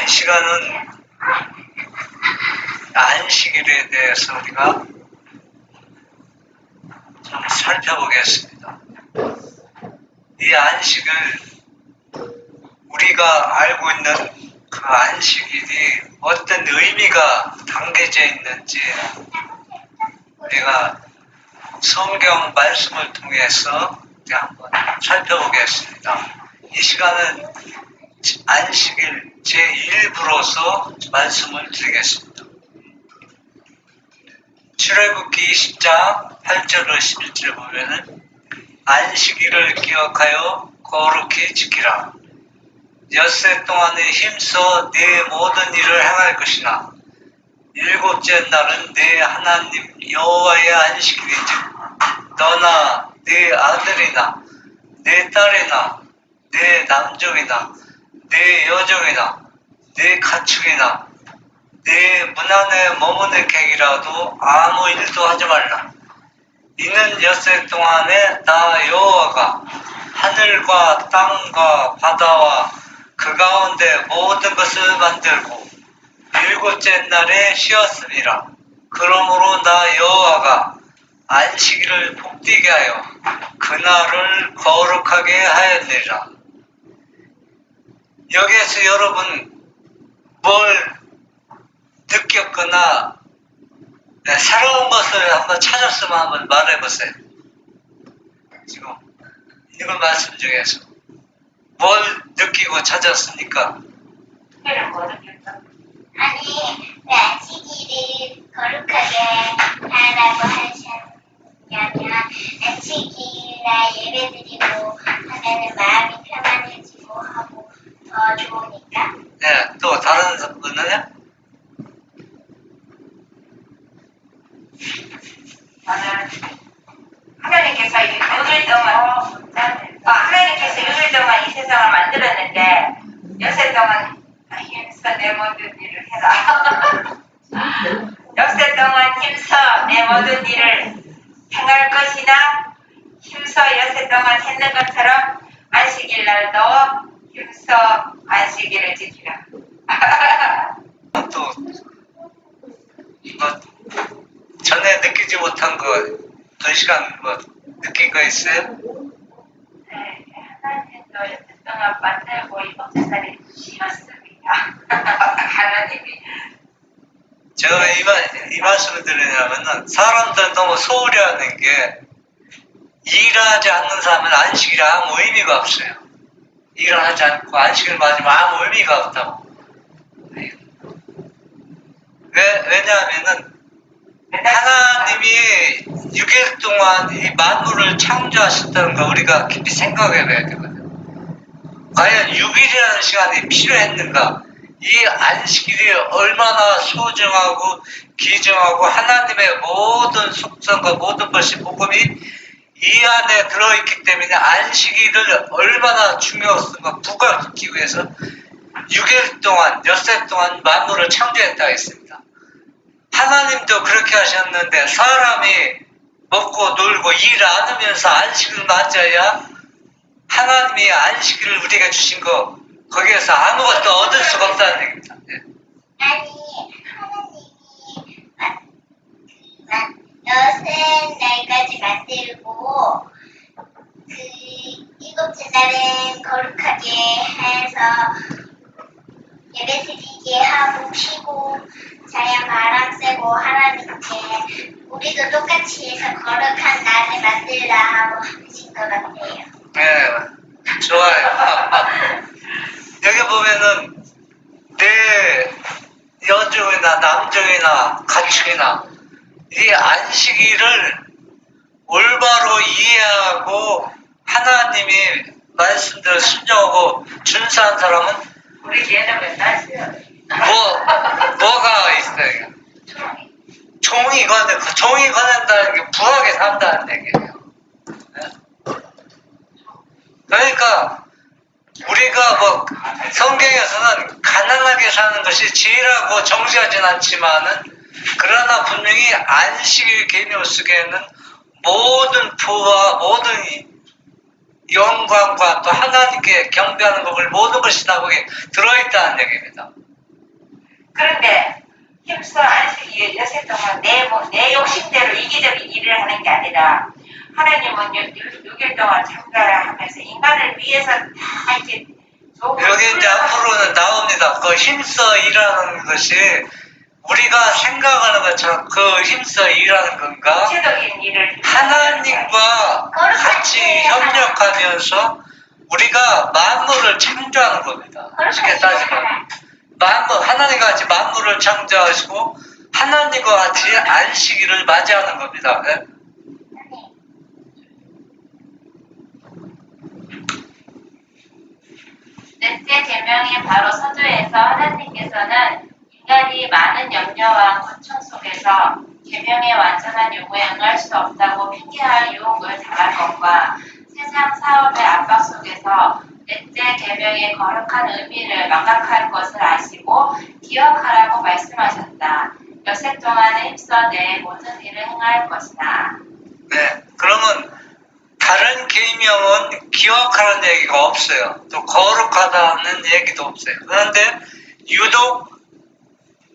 시간은 안식일에 대해서 우리가 좀 살펴보겠습니다. 이 안식을 우리가 알고 있는 그 안식일이 어떤 의미가 담겨져 있는지 우리가 성경 말씀을 통해서 한번 살펴보겠습니다. 이 시간은 안식일 제1부로서 말씀을 드리겠습니다. 출애굽기 20장 8절로 11절 보면은 안식일을 기억하여 거룩히 지키라. 엿새 동안에 힘써 네 모든 일을 행할 것이나 일곱째 날은 네 하나님 여호와의 안식일이지. 너나 네 아들이나 네 딸이나 네 남종이나 네 여종이나 네 가축이나 네 문 안에 머무는 객이라도 아무 일도 하지 말라. 이는 엿새 동안에 나 여호와가 하늘과 땅과 바다와 그 가운데 모든 것을 만들고 일곱째 날에 쉬었음이라. 그러므로 나 여호와가 안식일을 복되게 하여 그날을 거룩하게 하였느니라. 여기에서 여러분 뭘 느꼈거나 새로운 것을 한번 찾았으면 한번 말해보세요. 지금 이건 말씀 중에서 뭘 느끼고 찾았습니까? 아니, 왜 안식일을 거룩하게 하라고 하셨냐면 안식일날 예배드리고 하면 마음이 평안해지고 하고 더 좋으니까. 네, 또 다른 분은요? 저는 하나님께서 6일 동안 하나님께서 6일 동안 이 세상을 만들었는데 엿새 동안 힘써 내 모든 일을 해라. 엿새 동안 힘써 내 모든 일을 행할 것이나 힘써 엿새 동안 했는 것처럼 안식일 날도 힘써 안식일을 지키라. 또 뭐 전에 느끼지 못한 거 그 시간 뭐 느낀 거 있어요? 네, 하나님도 엿새 동안 만들고 일곱째 날에 쉬었습니다. 하나님이. 제가 왜 이 말씀을 드리냐면은 사람들은 너무 소홀히 하는 게 일하지 않는 사람은 안식일에 아무 의미가 없어요. 일을 하지 않고 안식을 맞으면 아무 의미가 없다고. 왜냐하면은 하나님이 6일 동안 이 만물을 창조하셨다는 거 우리가 깊이 생각해 봐야 되거든요. 과연 6일이라는 시간이 필요했는가? 이 안식일이 얼마나 소중하고 귀중하고 하나님의 모든 속성과 모든 것이 복음이 이 안에 들어있기 때문에 안식일을 얼마나 중요했는가 부각시키기 위해서 6일 동안, 엿새 동안 만물을 창조했다 했습니다. 하나님도 그렇게 하셨는데 사람이 먹고 놀고 일 안 하면서 안식을 맞아야 하나님이 안식일을 우리에게 주신 거 거기에서 아무것도 얻을 수가 없다는 얘기입니다. 아니, 하나님이 엿새 날까지 만들고 그 일곱째 날은 거룩하게 해서 예배드리게 하고 쉬고 자연 바람 쐬고 하나님께 우리도 똑같이 해서 거룩한 날을 만들라 하고 하신 것 같아요. 네, 좋아요. 여기 보면은 내 여종이나 남종이나 가축이나 이 안식일을 올바로 이해하고 하나님이 말씀대로 순종하고 준수한 사람은 우리 얘는 맨날 쉬어요. 뭐가 있어요? 종이 거낸다는 게 부하게 산다는 얘기예요. 그러니까 우리가 뭐 성경에서는 가난하게 사는 것이 지혜라고 정죄하진 않지만은 그러나 분명히 안식일 개념 속에는 모든 부와 모든 영광과 또 하나님께 경배하는 법을 모든 것이 다 거기에 들어있다는 얘기입니다. 그런데 힘써 안식일 여세 동안 내 욕심대로 이기적인 일을 하는 게 아니라 하나님은 6일 동안 참가를 하면서 인간을 위해서 다 이렇게 여기 이제 앞으로는 나옵니다. 그 힘써 일하는 것이 우리가 생각하는 것처럼 그 힘써 일하는 건가? 구체적인 일을 하나님과 같이 협력하면서 우리가 만물을 창조하는 겁니다. 쉽게 따지면 하나님과 같이 만물을 창조하시고 하나님과 같이 안식일을 맞이하는 겁니다. 네? 넷째 계명이 바로 서두에서 하나님께서는 인간이 많은 염려와 고충 속에서 계명의 완전한 요구에 응할 수 없다고 핑계할 유혹을 당할 것과 세상 사업의 압박 속에서 넷째 계명의 거룩한 의미를 망각할 것을 아시고 기억하라고 말씀하셨다. 여세 동안에 힘써 내 모든 일을 행할 것이다. 네. 그러면 다른 계명은 기억하는 얘기가 없어요. 또 거룩하다는 얘기도 없어요. 그런데 유독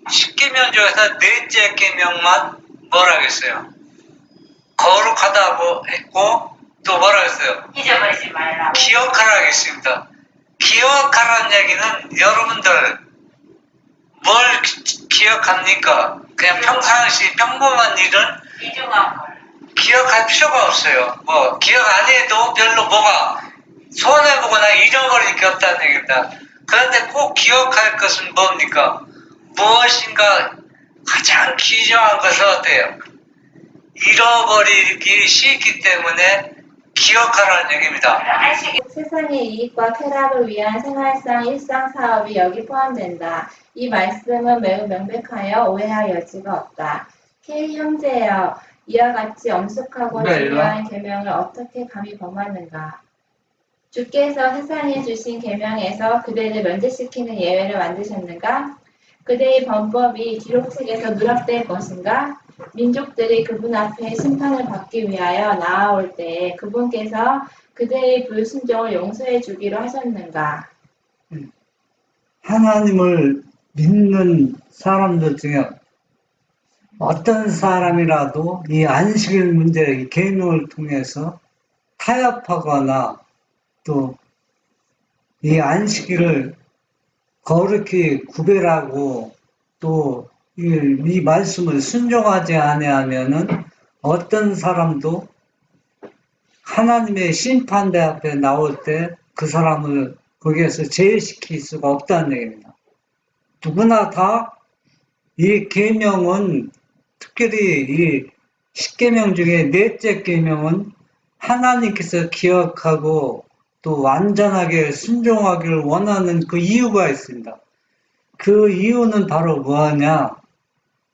10계명 중에서 넷째 계명만 뭐라 그랬어요? 거룩하다고 했고 또 뭐라 그랬어요? 잊어버리지 말라. 기억하라고 했습니다. 기억하라는 얘기는 여러분들 뭘 기억합니까? 그냥 평상시 평범한 일은 이중한 걸. 기억할 필요가 없어요. 뭐 기억 안 해도 별로 뭐가 손해보거나 잃어버릴 게 없다는 얘기입니다. 그런데 꼭 기억할 것은 뭡니까? 무엇인가 가장 귀중한 것은 어때요? 잃어버리기 쉽기 때문에 기억하라는 얘기입니다. 안식일 세상의 이익과 쾌락을 위한 생활상 일상 사업이 여기 포함된다. 이 말씀은 매우 명백하여 오해할 여지가 없다. K 형제여, 이와 같이 엄숙하고 중요한 계명을 어떻게 감히 범하는가? 주께서 세상에 주신 계명에서 그대를 면제시키는 예외를 만드셨는가? 그대의 범법이 기록책에서 누락될 것인가? 민족들이 그분 앞에 심판을 받기 위하여 나아올 때에 그분께서 그대의 불순종을 용서해 주기로 하셨는가? 하나님을 믿는 사람들 중에 어떤 사람이라도 이 안식일 문제, 이 계명을 통해서 타협하거나 또 이 안식일을 거룩히 구별하고 또 이 말씀을 순종하지 아니하면은 어떤 사람도 하나님의 심판대 앞에 나올 때 그 사람을 거기에서 제외시킬 수가 없다는 얘기입니다. 누구나 다 이 계명은 특별히 이 10계명 중에 넷째 계명은 하나님께서 기억하고 또 완전하게 순종하기를 원하는 그 이유가 있습니다. 그 이유는 바로 뭐냐?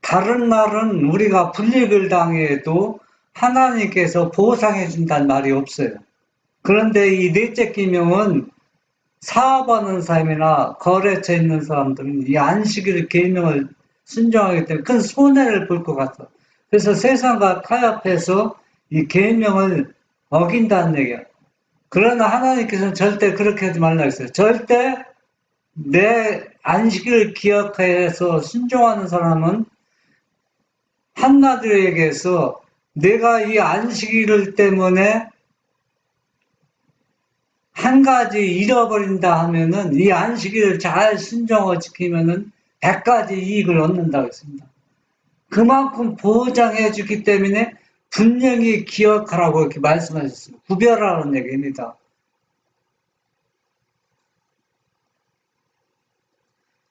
다른 날은 우리가 불이익을 당해도 하나님께서 보상해 준다는 말이 없어요. 그런데 이 넷째 계명은 사업하는 사람이나 거래처에 있는 사람들은 이 안식일 계명을 순종하기 때문에 큰 손해를 볼 것 같아요. 그래서 세상과 타협해서 이 계명을 어긴다는 얘기예요. 그러나 하나님께서는 절대 그렇게 하지 말라 했어요. 절대 내 안식일을 기억해서 순종하는 사람은 한나들에게서 내가 이 안식일 때문에 한 가지 잃어버린다 하면은 이 안식일을 잘 순종을 지키면은 100가지 이익을 얻는다고 했습니다. 그만큼 보장해 주기 때문에 분명히 기억하라고 이렇게 말씀하셨습니다. 구별하라는 얘기입니다.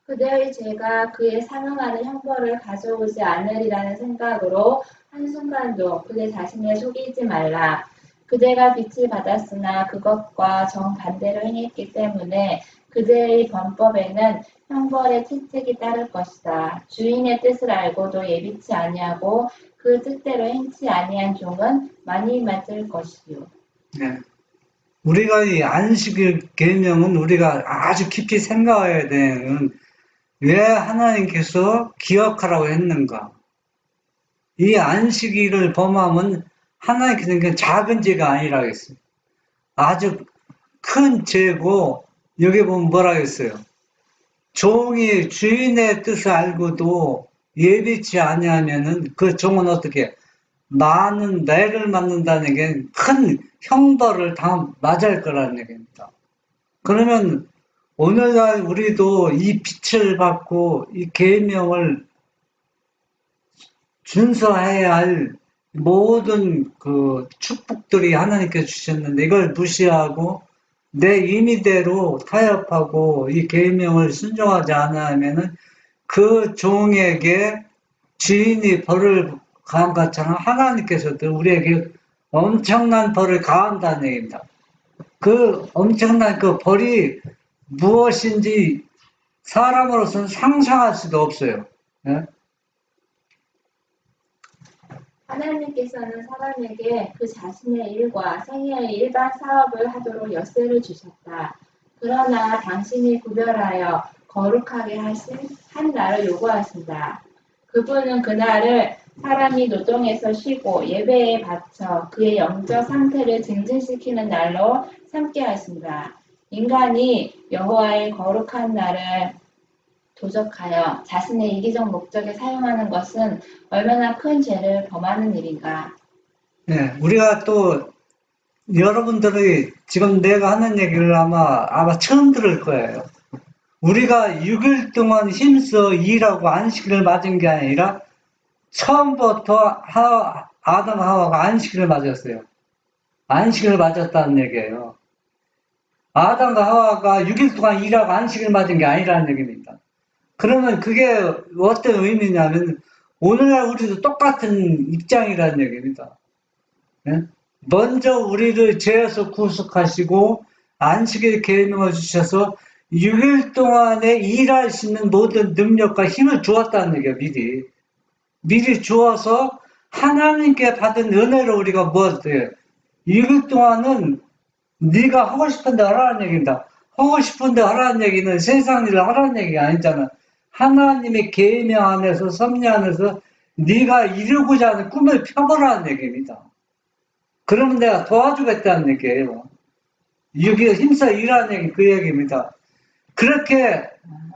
그대의 죄가 그에 상응하는 형벌을 가져오지 않으리라는 생각으로 한순간도 그대 자신을 속이지 말라. 그대가 빛을 받았으나 그것과 정반대로 행했기 때문에 그대의 범법에는 형벌의 채찍이 따를 것이다. 주인의 뜻을 알고도 예비치 아니하고 그 뜻대로 행치 아니한 종은 많이 맞을 것이요. 네. 우리가 이 안식일 계명은 우리가 아주 깊이 생각해야 되는 왜 하나님께서 기억하라고 했는가? 이 안식일을 범하면 하나님께서 그냥 작은 죄가 아니라고 했어요. 아주 큰 죄고 여기 보면 뭐라고 했어요? 종이 주인의 뜻을 알고도 예비치 아니하면은 그 종은 어떻게 많은 매를 맞는다는 게 큰 형벌을 맞을 거라는 얘기입니다. 그러면 오늘날 우리도 이 빛을 받고 이 계명을 준수해야 할 모든 그 축복들이 하나님께서 주셨는데 이걸 무시하고 내 임의대로 타협하고 이 계명을 순종하지 않으면은 그 종에게 주인이 벌을 가한 것처럼 하나님께서도 우리에게 엄청난 벌을 가한다는 얘기입니다. 그 엄청난 그 벌이 무엇인지 사람으로서는 상상할 수도 없어요. 예? 하나님께서는 사람에게 그 자신의 일과 생애의 일반 사업을 하도록 엿새를 주셨다. 그러나 당신이 구별하여 거룩하게 하신 한 날을 요구하신다. 그분은 그날을 사람이 노동에서 쉬고 예배에 바쳐 그의 영적 상태를 증진시키는 날로 삼게 하신다. 인간이 여호와의 거룩한 날을 도적하여 자신의 이기적 목적에 사용하는 것은 얼마나 큰 죄를 범하는 일인가. 예, 우리가 또 여러분들이 지금 내가 하는 얘기를 아마 처음 들을 거예요. 우리가 6일 동안 힘써 일하고 안식일을 맞은 게 아니라 처음부터 아담 하와가 안식일을 맞았어요. 안식일을 맞았다는 얘기예요. 아담과 하와가 6일 동안 일하고 안식일을 맞은 게 아니라는 얘기입니다. 그러면 그게 어떤 의미냐면 오늘날 우리도 똑같은 입장이라는 얘기입니다. 예? 먼저 우리를 죄에서 구속하시고 안식일 계명을 주셔서 6일 동안에 일할 수 있는 모든 능력과 힘을 주었다는 얘기예요. 미리 주어서 하나님께 받은 은혜로 우리가 무엇을 6일 동안은 네가 하고 싶은 데 하라는 얘기입니다. 하고 싶은 데 하라는 얘기는 세상 일을 하라는 얘기가 아니잖아. 하나님의 계명 안에서 섭리 안에서 네가 이루고자 하는 꿈을 펴보라는 얘기입니다. 그러면 내가 도와주겠다는 얘기예요. 6일 힘써 일하는 얘기 그 얘기입니다. 그렇게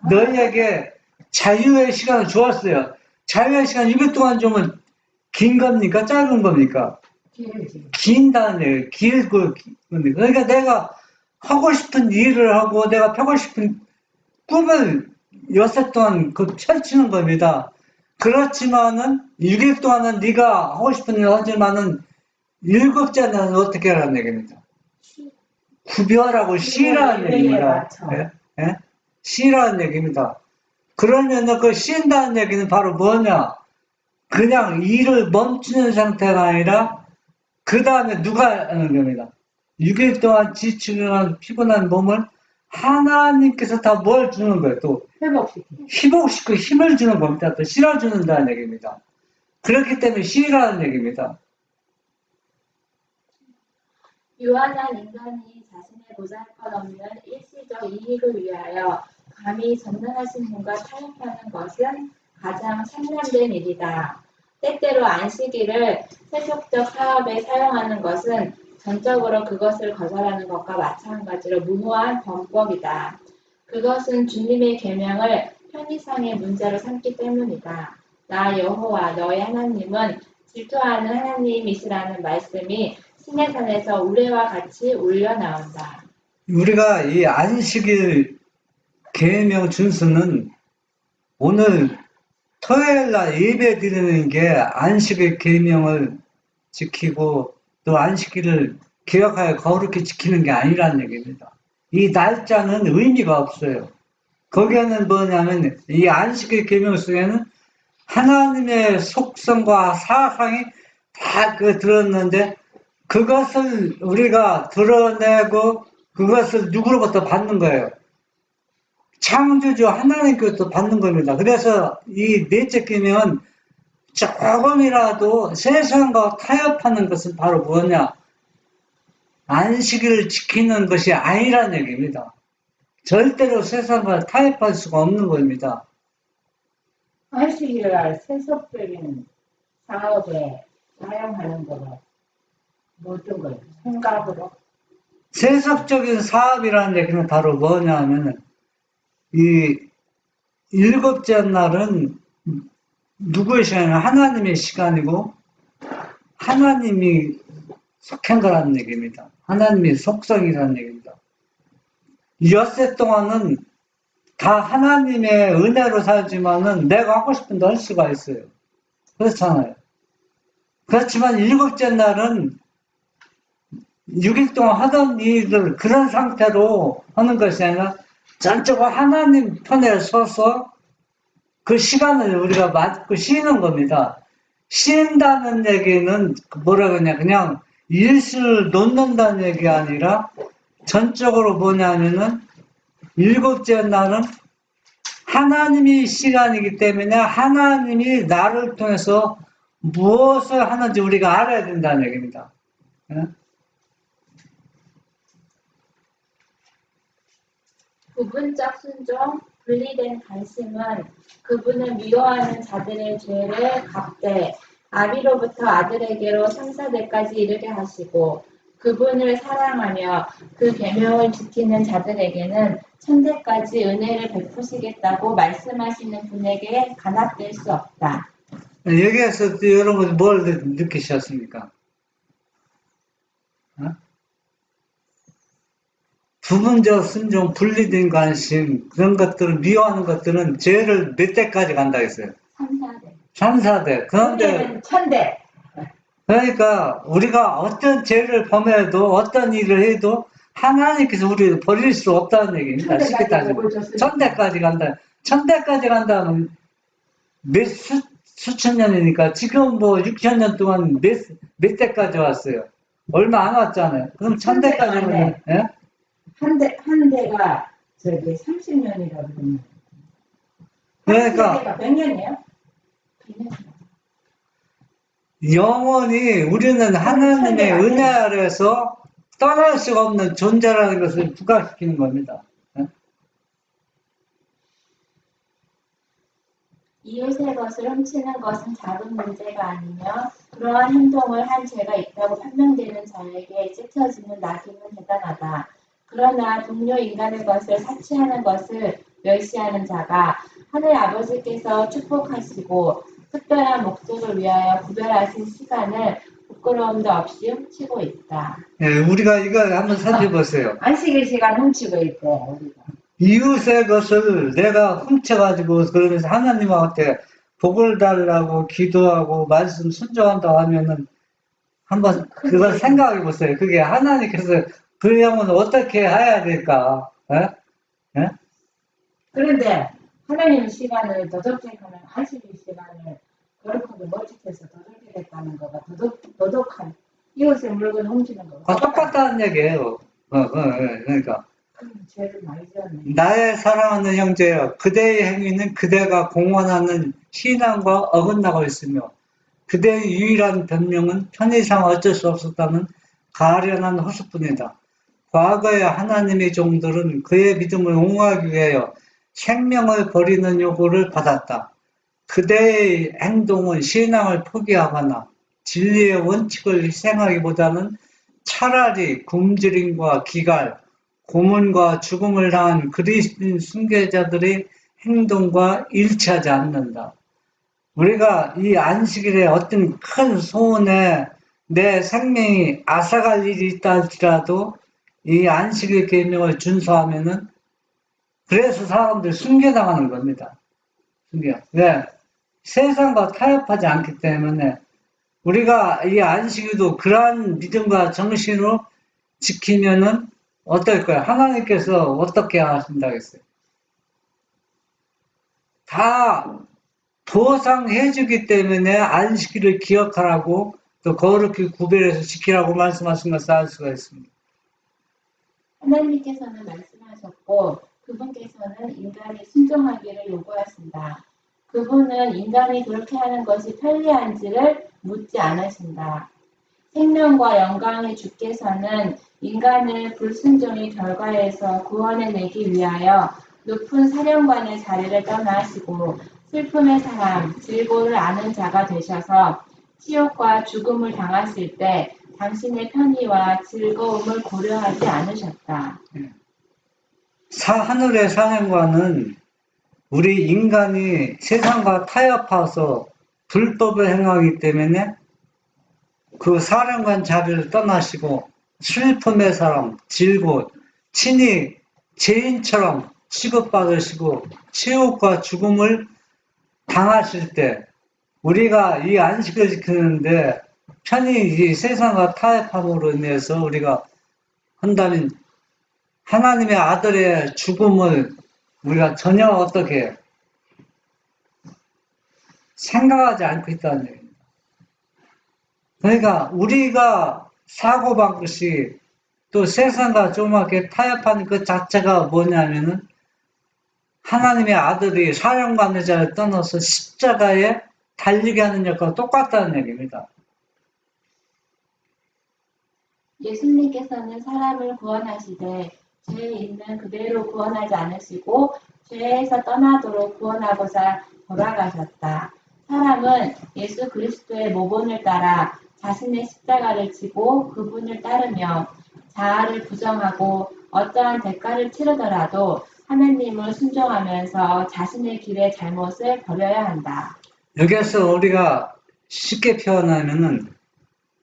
너희에게 자유의 시간을 주었어요. 자유의 시간 6일 동안 주면 긴 겁니까? 짧은 겁니까? 긴다는 얘기예요. 길고 그러니까 내가 하고 싶은 일을 하고 내가 펴고 싶은 꿈을 여섯 동안 그 펼치는 겁니다. 그렇지만은 6일 동안은 네가 하고 싶은 일을 하지만은 일곱째 날은 어떻게 하라는 얘기입니다. 구별하고 쉬라는 얘기입니다. 예? 예? 쉬라는 얘기입니다. 그러면 그 쉰다는 얘기는 바로 뭐냐? 그냥 일을 멈추는 상태가 아니라 그 다음에 누가 하는 겁니다. 6일 동안 지치고 피곤한 몸을 하나님께서 다 뭘 주는 거예요. 또 회복시키고 힘을 주는 겁니다. 또 실어주는다는 얘기입니다. 그렇기 때문에 쉬라는 얘기입니다. 유한한 인간이 자신의 보잘것 없는 일시적 이익을 위하여 감히 전능하신 분과 타협하는 것은 가장 참남된 일이다. 때때로 안식일을 세속적 사업에 사용하는 것은 전적으로 그것을 거절하는 것과 마찬가지로 무모한 범법이다. 그것은 주님의 계명을 편의상의 문제로 삼기 때문이다. 나 여호와 너의 하나님은 질투하는 하나님이시라는 말씀이 시내산에서 우레와 같이 울려 나온다. 우리가 이 안식일 계명 준수는 오늘 토요일날 예배 드리는 게 안식일 계명을 지키고 또 안식일을 기억하여 거룩히 지키는 게 아니라는 얘기입니다. 이 날짜는 의미가 없어요. 거기에는 뭐냐면 이 안식일 계명 속에는 하나님의 속성과 사상이 다 들었는데 그것을 우리가 드러내고 그것을 누구로부터 받는 거예요. 창조주 하나님께로부터 받는 겁니다. 그래서 이 넷째 계명은 조금이라도 세상과 타협하는 것은 바로 뭐냐? 안식일을 지키는 것이 아니라는 얘기입니다. 절대로 세상과 타협할 수가 없는 겁니다. 안식일을 세속적인 사업에 사용하는 거는 어떤 거예요? 생각으로? 세속적인 사업이라는 얘기는 바로 뭐냐 하면은 이 일곱째 날은 누구의 시간이냐? 하나님의 시간이고 하나님이 속한 거라는 얘기입니다. 하나님의 속성이라는 얘기입니다. 엿새 동안은 다 하나님의 은혜로 살지만은 내가 하고 싶은 데 할 수가 있어요. 그렇잖아요. 그렇지만 일곱째 날은 6일 동안 하던 일을 그런 상태로 하는 것이 아니라 전적으로 하나님 편에 서서 그 시간을 우리가 맞고 쉬는 겁니다. 쉰다는 얘기는 뭐라 그러냐, 그냥 일을 놓는다는 얘기가 아니라 전적으로 뭐냐면은 일곱째 날은 하나님이 시간이기 때문에 하나님이 나를 통해서 무엇을 하는지 우리가 알아야 된다는 얘기입니다. 예? 부분적 순종, 분리된 관심은 그분을 미워하는 자들의 죄를 갚되 아비로부터 아들에게로 3, 4대까지 이르게 하시고 그분을 사랑하며 그 계명을 지키는 자들에게는 천대까지 은혜를 베푸시겠다고 말씀하시는 분에게 간합될 수 없다. 여기에서 여러분 뭘 느끼셨습니까? 어? 부분적 순종, 분리된 관심, 그런 것들을 미워하는 것들은 죄를 몇 대까지 간다 했어요? 3, 4대. 3, 4대. 그런데, 천대. 그러니까 우리가 어떤 죄를 범해도 어떤 일을 해도 하나님께서 우리를 버릴 수 없다는 얘기입니다. 쉽게 따지면. 천대까지 간다. 천대까지 간다면 수천 년이니까 지금 뭐 6천 년 동안 몇 대까지 왔어요? 얼마 안 왔잖아요. 그럼 천대까지 오면, 예? 한 대가 저기 30년이라고 그러면. 그러니까 100년이에요? 영원히 우리는 하나님의 은혜 아래에서 떠날 수가 없는 존재라는 것을 부각시키는 겁니다. 이웃의 것을 훔치는 것은 작은 문제가 아니며 그러한 행동을 한 죄가 있다고 판명되는 자에게 찍혀지는 낙인은 대단하다. 그러나 동료 인간의 것을 사치하는 것을 멸시하는 자가 하늘 아버지께서 축복하시고 특별한 목적을 위하여 구별하신 시간을 부끄러움도 없이 훔치고 있다. 예, 우리가 이거 한번 살펴보세요. 안식일 시간 훔치고 있대, 우리가. 이웃의 것을 내가 훔쳐가지고 그러면서 하나님한테 복을 달라고 기도하고 말씀 순종한다고 하면은 한번 그걸 생각해 보세요. 그게 하나님께서 그 영혼을 어떻게 해야 될까? 예? 예? 그런데 하나님 시간을 도덕적하는 안식일 시간을 거룩하게 멋지게서 도덕했다는 거가 도덕한 이웃의 물건 훔치는 거가 똑같다는 얘기예요. 그러니까 죄를 많이 지었네. 나의 사랑하는 형제여, 그대의 행위는 그대가 공언하는 신앙과 어긋나고 있으며 그대의 유일한 변명은 편의상 어쩔 수 없었다는 가련한 호소뿐이다. 과거의 하나님의 종들은 그의 믿음을 옹호하기 위하여 생명을 버리는 요구를 받았다. 그대의 행동은 신앙을 포기하거나 진리의 원칙을 희생하기보다는 차라리 굶주림과 기갈, 고문과 죽음을 당한 그리스도인 순교자들의 행동과 일치하지 않는다. 우리가 이 안식일에 어떤 큰 소원에 내 생명이 앗아갈 일이 있다 할지라도 이 안식일 계명을 준수하면은 그래서 사람들이 순교당하는 겁니다. 순교. 왜? 세상과 타협하지 않기 때문에 우리가 이 안식일도 그러한 믿음과 정신으로 지키면은 어떨 거예요? 하나님께서 어떻게 하신다고 했어요? 다 보상해주기 때문에 안식일을 기억하라고 또 거룩히 구별해서 지키라고 말씀하신 것을 알 수가 있습니다. 하나님께서는 말씀하셨고 그분께서는 인간이 순종하기를 요구하신다. 그분은 인간이 그렇게 하는 것이 편리한지를 묻지 않으신다. 생명과 영광의 주께서는 인간을 불순종의 결과에서 구원해내기 위하여 높은 사령관의 자리를 떠나시고 슬픔의 사람, 질고를 아는 자가 되셔서 치욕과 죽음을 당하실 때 당신의 편의와 즐거움을 고려하지 않으셨다. 하늘의 사령관은 우리 인간이 세상과 타협해서 불법을 행하기 때문에 그 사령관 자리를 떠나시고 슬픔의 사람, 질고 친히 죄인처럼 취급받으시고 치욕과 죽음을 당하실 때 우리가 이 안식을 지키는데 편히 이 세상과 타협함으로 인해서 우리가 한다면 하나님의 아들의 죽음을 우리가 전혀 어떻게 생각하지 않고 있다는 얘기입니다. 그러니까 우리가 사고방 것이 또 세상과 조그맣게 타협하는 그 자체가 뭐냐면은 하나님의 아들이 사령관의 자를 떠나서 십자가에 달리게 하는 역할과 똑같다는 얘기입니다. 예수님께서는 사람을 구원하시되 죄에 있는 그대로 구원하지 않으시고 죄에서 떠나도록 구원하고자 돌아가셨다. 사람은 예수 그리스도의 모본을 따라 자신의 십자가를 지고 그분을 따르며 자아를 부정하고 어떠한 대가를 치르더라도 하나님을 순종하면서 자신의 길의 잘못을 버려야 한다. 여기에서 우리가 쉽게 표현하면은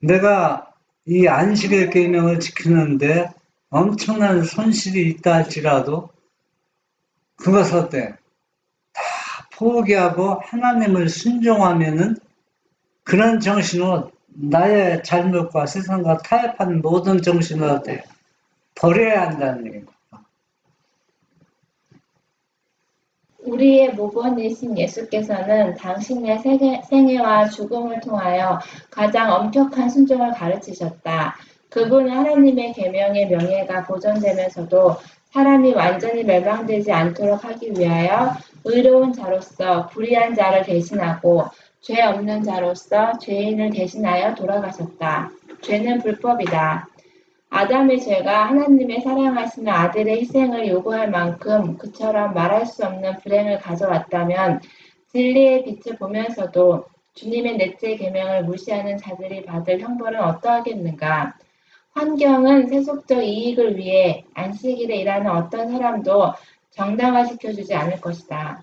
내가 이 안식일 계명을 지키는데 엄청난 손실이 있다 할지라도 그것을 어때? 다 포기하고 하나님을 순종하면은 그런 정신으로 나의 잘못과 세상과 타협하는 모든 정신을 어때? 버려야 한다는 얘기입니다. 우리의 모본이신 예수께서는 당신의 생애와 죽음을 통하여 가장 엄격한 순종을 가르치셨다. 그분은 하나님의 계명의 명예가 보존되면서도 사람이 완전히 멸망되지 않도록 하기 위하여 의로운 자로서 불의한 자를 대신하고 죄 없는 자로서 죄인을 대신하여 돌아가셨다. 죄는 불법이다. 아담의 죄가 하나님의 사랑하시는 아들의 희생을 요구할 만큼 그처럼 말할 수 없는 불행을 가져왔다면 진리의 빛을 보면서도 주님의 넷째 계명을 무시하는 자들이 받을 형벌은 어떠하겠는가? 환경은 세속적 이익을 위해 안식일에 일하는 어떤 사람도 정당화시켜주지 않을 것이다.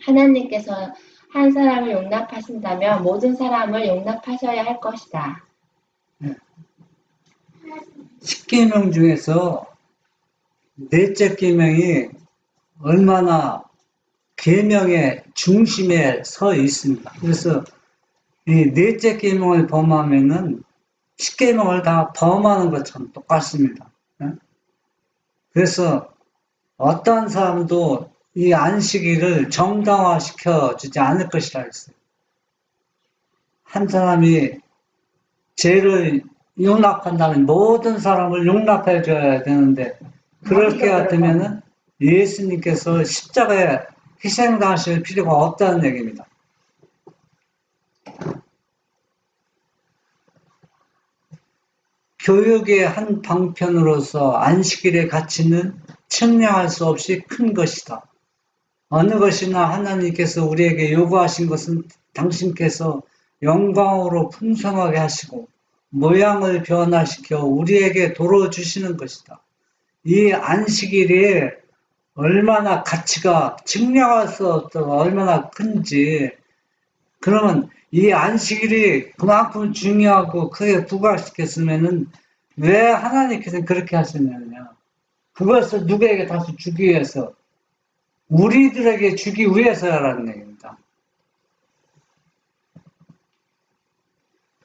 하나님께서 한 사람을 용납하신다면 모든 사람을 용납하셔야 할 것이다. 십계명 중에서 넷째 계명이 얼마나 계명의 중심에 서 있습니다. 그래서 이 넷째 계명을 범하면은 십계명을 다 범하는 것처럼 똑같습니다. 그래서 어떠한 사람도 이 안식일을 정당화시켜 주지 않을 것이라 했어요. 한 사람이 죄를 용납한다면 모든 사람을 용납해 줘야 되는데 그렇게 같으면은 예수님께서 십자가에 희생당하실 필요가 없다는 얘기입니다. 교육의 한 방편으로서 안식일의 가치는 측량할 수 없이 큰 것이다. 어느 것이나 하나님께서 우리에게 요구하신 것은 당신께서 영광으로 풍성하게 하시고 모양을 변화시켜 우리에게 도로 주시는 것이다. 이 안식일이 얼마나 가치가 측량할 수 없다가 얼마나 큰지 그러면 이 안식일이 그만큼 중요하고 크게 부각시켰으면은 왜 하나님께서는 그렇게 하셨느냐? 그것을 누구에게 다시 주기 위해서 우리들에게 주기 위해서라는 얘기입니다.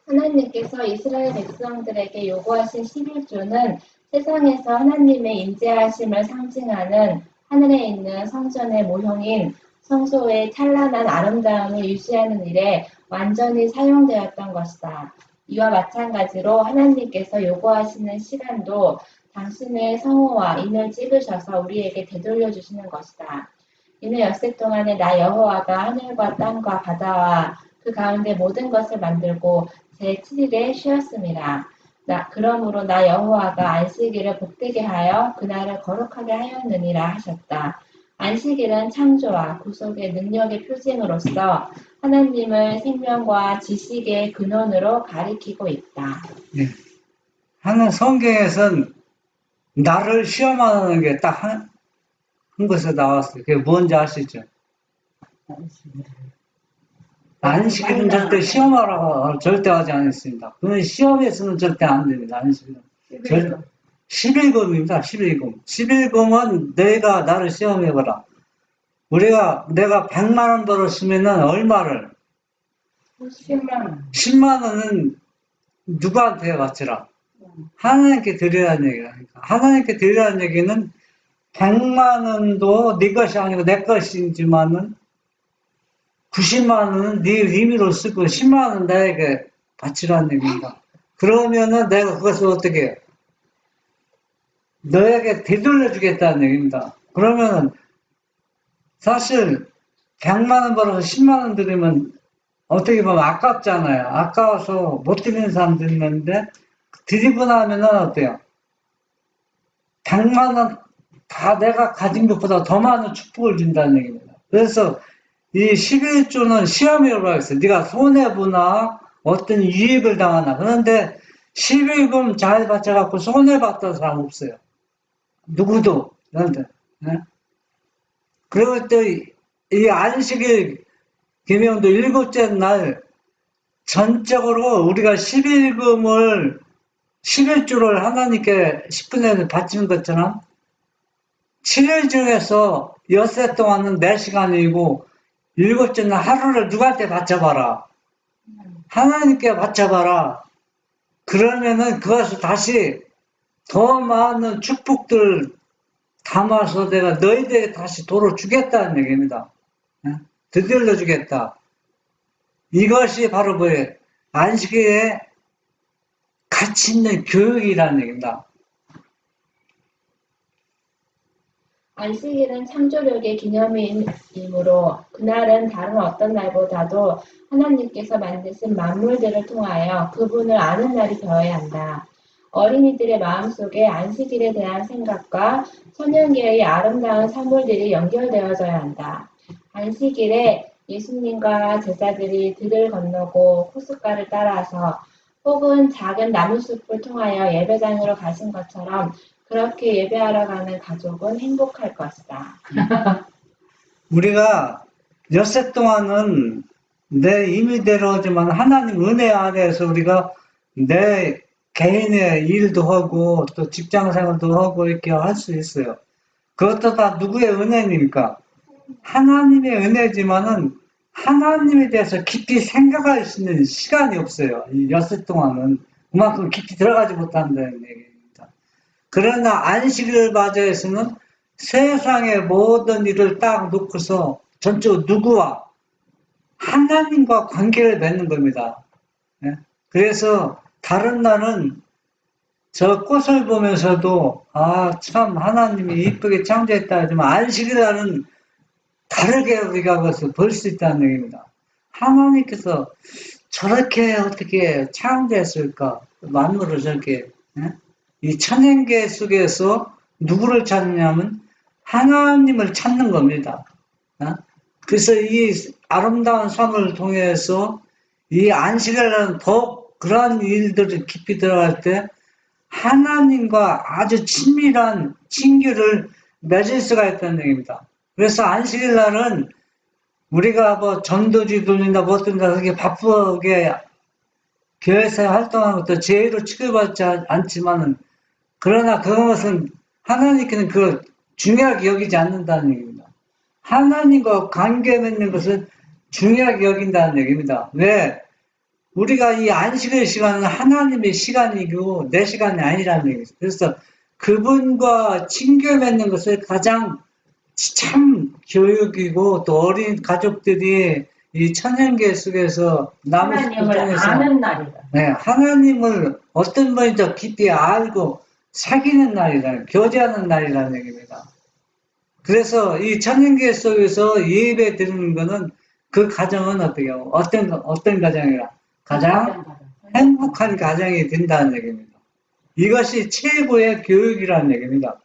하나님께서 이스라엘 백성들에게 요구하신 11조는 세상에서 하나님의 인재하심을 상징하는 하늘에 있는 성전의 모형인 성소의 찬란한 아름다움을 유지하는 일에 완전히 사용되었던 것이다. 이와 마찬가지로 하나님께서 요구하시는 시간도 당신의 성호와 인을 찍으셔서 우리에게 되돌려 주시는 것이다. 이는 엿새 동안에 나 여호와가 하늘과 땅과 바다와 그 가운데 모든 것을 만들고 제7일에 쉬었습니다. 그러므로 나 여호와가 안식일을 복되게 하여 그날을 거룩하게 하였느니라 하셨다. 안식일은 창조와 구속의 능력의 표징으로서 하나님을 생명과 지식의 근원으로 가리키고 있다. 예. 하는 성경에선 나를 시험하는 게 딱 한 것에 나왔어요. 그게 뭔지 아시죠? 안식일은 절대 시험하라고 절대 하지 않았습니다. 그건 시험에서는 절대 안 됩니다. 안식일은. 11금입니다. 11금. 11금은 내가 나를 시험해봐라. 내가 100만 원 벌었으면은 얼마를? 10만 원. 10만 원은 누구한테 바치라? 하나님께 드리라는 얘기야. 하나님께 드리라는 얘기는 100만 원도 네 것이 아니고 내 것이지만은 90만 원은 네 의미로 쓰고 10만 원은 나에게 바치라는 얘기입니다. 그러면은 내가 그것을 어떻게 해? 너에게 되돌려 주겠다는 얘기입니다. 그러면은 사실 100만 원 벌어서 10만 원 드리면 어떻게 보면 아깝잖아요. 아까워서 못 드리는 사람도 있는데 드리고 나면은 어때요? 100만 원 다 내가 가진 것보다 더 많은 축복을 준다는 얘기입니다. 그래서 이 11조는 시험이라고 했어요. 네가 손해보나 어떤 이익을 당하나. 그런데 11금 잘 받쳐갖고 손해봤던 사람 없어요. 누구도. 그런데. 네? 그리고 또 이 안식일 계명도 7째 날 전적으로 우리가 11금을 11조를 하나님께 10분에 바치는 것처럼 7일 중에서 엿새 동안은 4시간이고 7째 날 하루를 누구한테 바쳐봐라. 하나님께 바쳐봐라. 그러면은 그것을 다시 더 많은 축복들을 담아서 내가 너희들에게 다시 도로 주겠다는 얘기입니다. 되돌려 주겠다. 이것이 바로 뭐예요? 안식일에 가치 있는 교육이라는 얘기입니다. 안식일은 창조력의 기념일이므로 그날은 다른 어떤 날보다도 하나님께서 만드신 만물들을 통하여 그분을 아는 날이 되어야 한다. 어린이들의 마음속에 안식일에 대한 생각과 천연계의 아름다운 산물들이 연결되어져야 한다. 안식일에 예수님과 제자들이 들을 건너고 호숫가를 따라서 혹은 작은 나무숲을 통하여 예배당으로 가신 것처럼 그렇게 예배하러 가는 가족은 행복할 것이다. 우리가 엿새 동안은 내 임의대로지만 하나님 은혜 아래에서 우리가 내 개인의 일도 하고 또 직장 생활도 하고 이렇게 할 수 있어요. 그것도 다 누구의 은혜입니까? 하나님의 은혜지만은 하나님에 대해서 깊이 생각할 수 있는 시간이 없어요. 이 엿새 동안은 그만큼 깊이 들어가지 못한다는 얘기입니다. 그러나 안식일 맞이에서는 세상의 모든 일을 딱 놓고서 전적으로 누구와 하나님과 관계를 맺는 겁니다. 그래서 다른 날은 저 꽃을 보면서도 참 하나님이 이쁘게 창조했다 하지만 안식일 날은 다르게 우리가 그것을 볼 수 있다는 얘기입니다. 하나님께서 저렇게 어떻게 창조했을까? 만물을 저렇게 이 천연계 속에서 누구를 찾느냐면 하나님을 찾는 겁니다. 그래서 이 아름다운 삶을 통해서 이 안식일에는 더욱 그러한 일들이 깊이 들어갈 때 하나님과 아주 친밀한 친교를 맺을 수가 있다는 얘기입니다. 그래서 안식일 날은 우리가 뭐 전도지 돌린다, 뭐 든다, 그렇게 바쁘게 교회에서 활동하는 것도 죄로 취급받지 않지만은 그러나 그것은 하나님께는 그 중요하게 여기지 않는다는 얘기입니다. 하나님과 관계 맺는 것을 중요하게 여긴다는 얘기입니다. 왜? 우리가 이 안식일 시간은 하나님의 시간이고 내 시간이 아니라는 얘기입니다. 그래서 그분과 친교 맺는 것을 가장 참 교육이고 또 어린 가족들이 이 천연계 속에서 하나님을 아는 날이다. 네, 하나님을 어떤 분이 더 깊이 알고 사귀는 날이라는, 교제하는 날이라는 얘기입니다. 그래서 이 천연계 속에서 예배 드리는 거는 그 가정은 어떻게 하고 어떤 가정이라 가장 행복한 가정이 된다는 얘기입니다. 이것이 최고의 교육이라는 얘기입니다.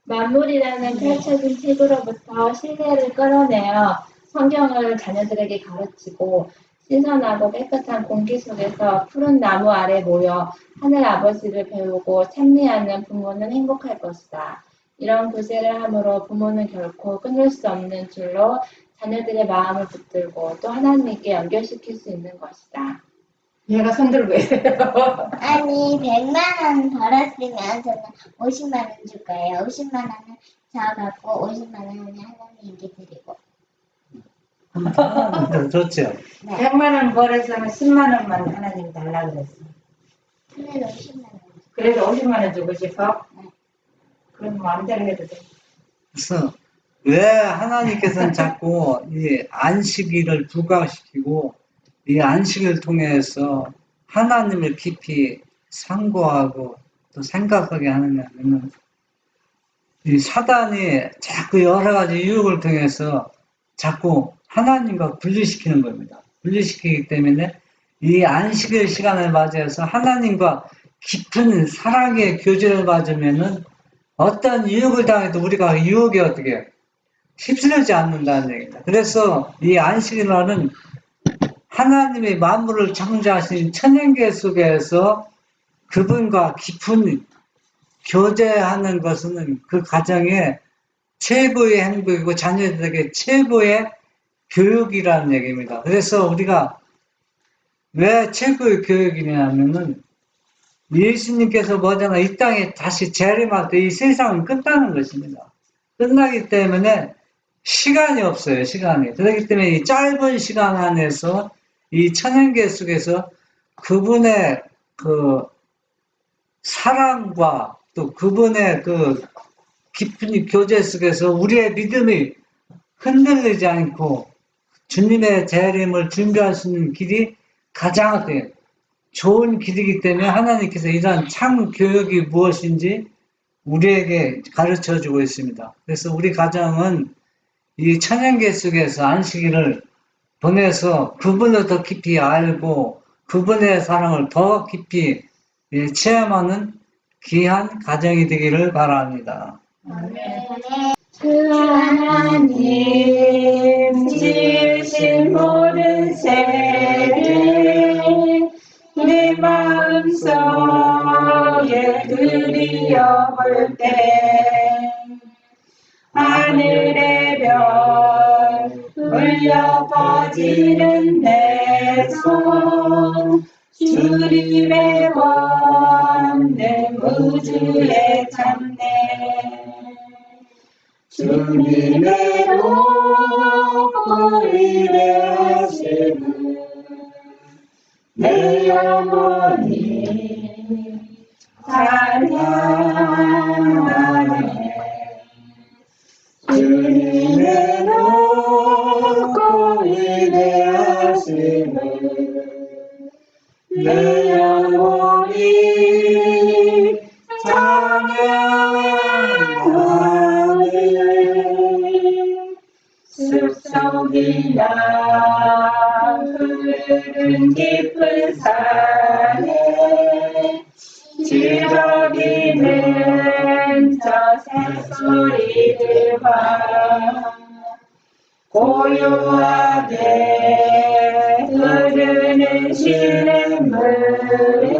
만물이라는 펼쳐진 책으로부터 신뢰를 끌어내어 성경을 자녀들에게 가르치고 신선하고 깨끗한 공기 속에서 푸른 나무 아래 모여 하늘 아버지를 배우고 찬미하는 부모는 행복할 것이다. 이런 교제를 함으로 부모는 결코 끊을 수 없는 줄로 자녀들의 마음을 붙들고 또 하나님께 연결시킬 수 있는 것이다. 얘가 손들고 해요. 아니 100만 원 벌었으면 저는 50만 원 줄 거예요. 50만 원은 저 갖고 50만 원은 하나님께 드리고. 좋죠. 100만 원 벌어서는 10만 원만 하나님 달라 그랬어. 그래도 50만 원. 그래서 50만 원 주고 싶어? 그럼 마음대로 해도 돼. 그래서 왜 하나님께서는 자꾸 이 안식일을 부각시키고 이 안식을 통해서 하나님을 깊이 상고하고 또 생각하게 하느냐면은 이 사단이 자꾸 여러 가지 유혹을 통해서 자꾸 하나님과 분리시키는 겁니다. 분리시키기 때문에 이 안식일 시간을 맞이해서 하나님과 깊은 사랑의 교제를 맞으면은 어떤 유혹을 당해도 우리가 유혹에 어떻게 휩쓸리지 않는다는 얘기입니다. 그래서 이 안식일날은 하나님의 만물을 창조하신 천연계 속에서 그분과 깊은 교제하는 것은 그 가정의 최고의 행복이고 자녀들에게 최고의 교육이라는 얘기입니다. 그래서 우리가 왜 최고의 교육이냐면은 예수님께서 뭐잖아 이 땅에 다시 재림할 때 이 세상은 끝나는 것입니다. 끝나기 때문에 시간이 없어요. 시간이. 그렇기 때문에 이 짧은 시간 안에서 이 천연계 속에서 그분의 그 사랑과 또 그분의 그 깊은 교제 속에서 우리의 믿음이 흔들리지 않고 주님의 재림을 준비할 수 있는 길이 가장 어때요? 좋은 길이기 때문에 하나님께서 이러한 참 교육이 무엇인지 우리에게 가르쳐 주고 있습니다. 그래서 우리 가정은 이 천연계 속에서 안식일을 보내서 그분을 더 깊이 알고 그분의 사랑을 더 깊이 체험하는 귀한 가정이 되기를 바랍니다. 주 하나님 지으신 모든 세계 내 마음속에 들여볼 때 하늘의 별 울려 퍼지는 내 손 주님의 권능 우주에 참네 주님의 높고 위대하심을 내 영혼이 찬양하네 주님의 높고 위대하심을 내 영혼이 찬양하네 숲속이나 흐르는 깊은 산에 지저귀는 저 새소리들과 고요하게 흐르는 시냇물에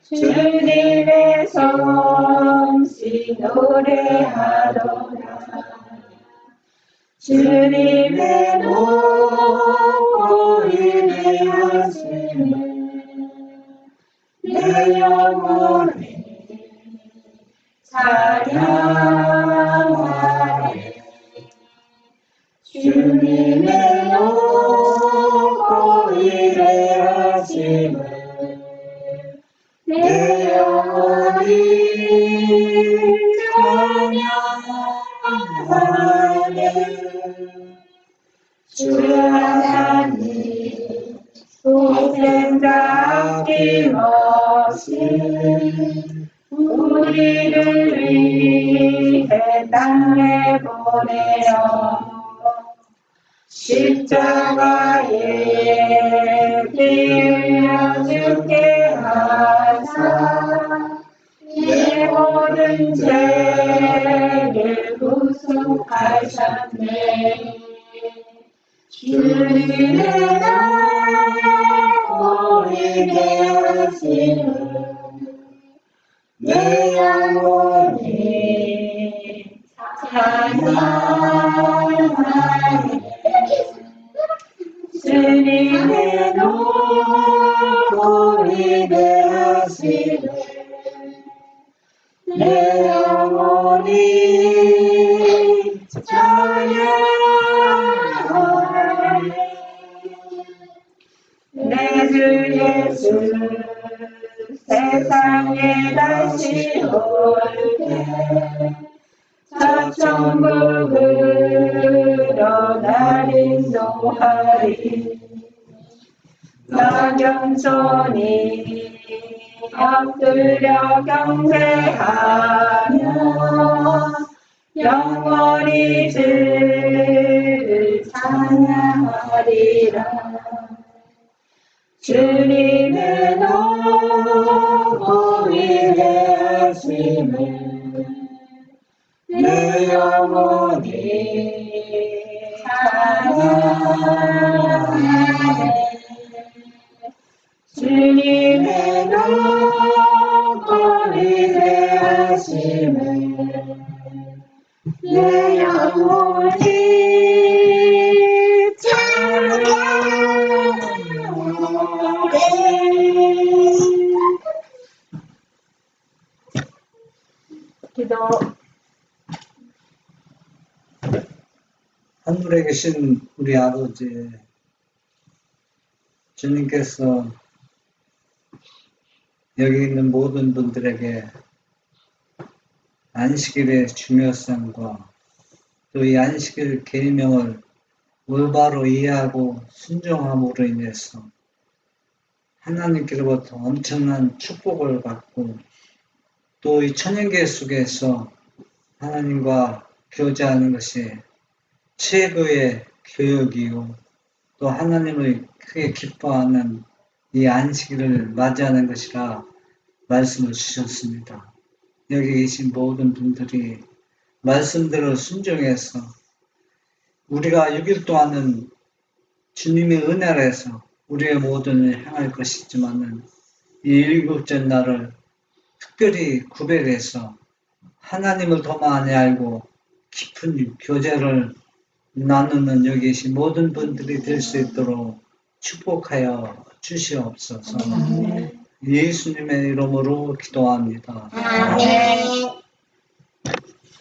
주님의 솜씨 노래하노라 주님의 높고 위대하심을 내 영혼이 찬양하네 주님의 높고 위대하심을 내 영혼이 찬양하네 주 하나님 동생자 아낌없이 우리를 위해 땅에 보내어 십자가에 피 흘려 죽게 하사 내 모든 죄를 구속하셨네 주님의 높고 위대하심을 내 영혼이 주님의 노고리 되하시네 내 영혼이 찬양하네 내 주 예수 세상에 다시 올 때 저 천국으로 날 인도하리 나 겸손히 엎드려 경배하며 영원히 주를 찬양하리라 주님의 노고 위대하심을 내 영혼이 찬양하네 주님의 노고 위대하심을 내 영혼이 찬양하네 기도 하늘에 계신 우리 아버지, 주님께서 여기 있는 모든 분들에게 안식일의 중요성과 또 이 안식일 계명을 올바로 이해하고 순종함으로 인해서 하나님께로부터 엄청난 축복을 받고 또 이 천연계 속에서 하나님과 교제하는 것이 최고의 교육이요 또 하나님을 크게 기뻐하는 이 안식일을 맞이하는 것이라 말씀을 주셨습니다. 여기 계신 모든 분들이 말씀대로 순종해서 우리가 6일 동안은 주님의 은혜 아래서 우리의 모든을 향할 것이지만은 이 일곱째 날을 특별히 구별해서 하나님을 더 많이 알고 깊은 교제를 나누는 여기 계신 모든 분들이 될 수 있도록 축복하여 주시옵소서. 예수님의 이름으로 기도합니다. 아멘.